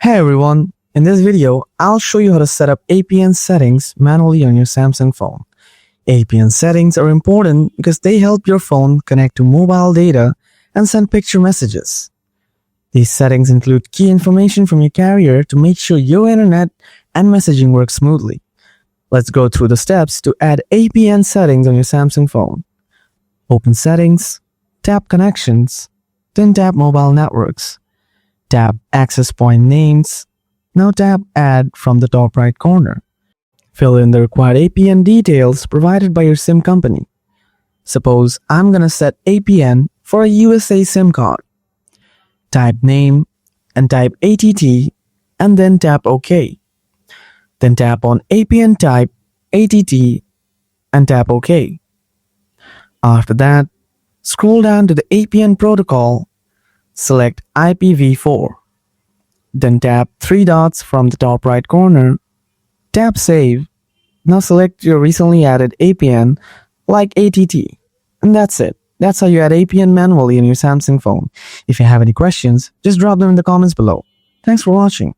Hey everyone, in this video, I'll show you how to set up APN settings manually on your Samsung phone. APN settings are important because they help your phone connect to mobile data and send picture messages. These settings include key information from your carrier to make sure your internet and messaging work smoothly. Let's go through the steps to add APN settings on your Samsung phone. Open Settings, tap Connections, then tap Mobile Networks. Tap Access Point Names. Now tap Add from the top right corner. Fill in the required APN details provided by your SIM company. Suppose I'm gonna set APN for a USA SIM card. Type name and type ATT and then tap OK. Then tap on APN type ATT and tap OK. After that, scroll down to the APN protocol. Select IPv4. Then tap three dots from the top right corner. Tap Save. Now select your recently added APN like ATT. And that's it. That's how you add APN manually on your Samsung phone. If you have any questions, just drop them in the comments below. Thanks for watching.